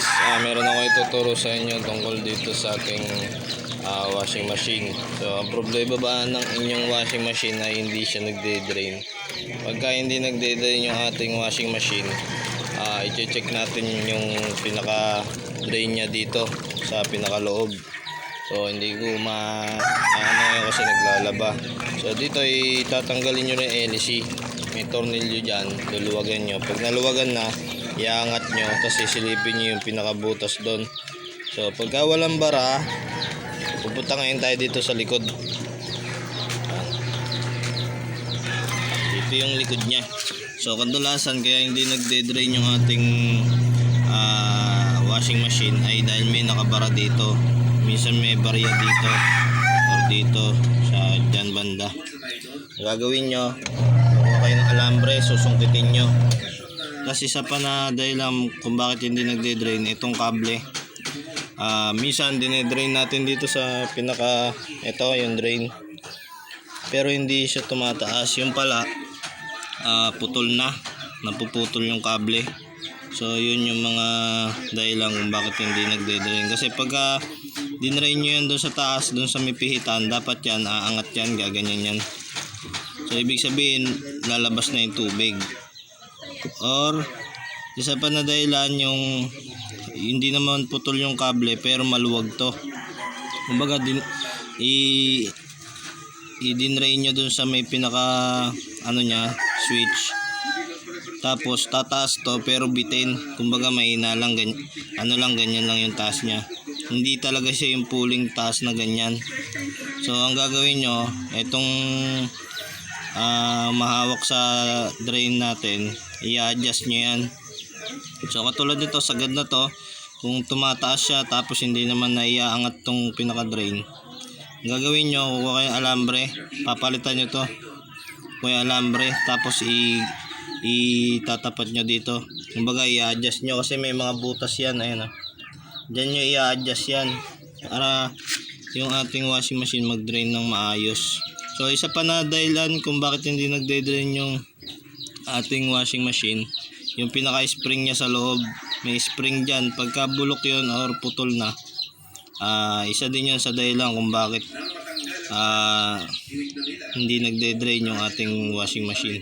guys, meron ako ituturo sa inyo tungkol dito sa ating washing machine. So ang problema ba ng inyong washing machine ay hindi siya nagde-drain. Pagka hindi nagde-drain yung ating washing machine, i-check natin yung pinaka drain niya dito sa pinakaloob. So hindi ko kasi naglalaba. So dito itatanggalin nyo rin LC. May tornilyo dyan, luluwagan nyo. Pag naluwagan na, iangat nyo, tapos sisilipin nyo yung pinakabutas doon. So pagka walang bara, pupunta ngayon tayo dito sa likod. Dito yung likod nya. So kadalasan kaya hindi nagde-drain yung ating washing machine ay dahil may nakabara dito. Minsan may barya dito or dito sa dyan banda. Gagawin nyo, kuha kayo ng alambre, susungkitin nyo. Tapos isa pa na dahilan kung bakit hindi nagde-drain itong kable. Minsan dine-drain natin dito sa pinaka, ito yung drain, pero hindi siya tumataas. Yung pala putol na, napuputol yung kable. So yun yung mga dahilan kung bakit hindi nagde-drain. Kasi pagka dinrain nyo yan doon sa taas, doon sa may pihitan, dapat yan aangat yan, gaganyan yan. So ibig sabihin lalabas na yung tubig. Or isa pa na dahilan yung hindi naman putol yung kable pero maluwag to. Kumbaga i-drain nyo dun sa may pinaka switch. Tapos tataas to pero bitin. Kumbaga mahina lang, ganyan lang yung taas niya. Hindi talaga siya yung pulling taas na ganyan. So ang gagawin nyo, itong mahawak sa drain natin, i-adjust nyo yan. So katulad nito, sagad na to, kung tumataas siya tapos hindi naman naiaangat tong pinaka drain, gagawin nyo, kuha kayong alambre, papalitan nyo to, kuha alambre, tapos itatapat nyo dito. Kumbaga i-adjust nyo kasi may mga butas yan, ayun dyan nyo i-adjust yan para yung ating washing machine mag-drain ng maayos. So isa pa na dahilan kung bakit hindi nagde-drain yung ating washing machine, yung pinaka-spring niya sa loob. May spring dyan, pagka bulok yun or putol na, isa din yun sa dahilan kung bakit hindi nagde-drain yung ating washing machine.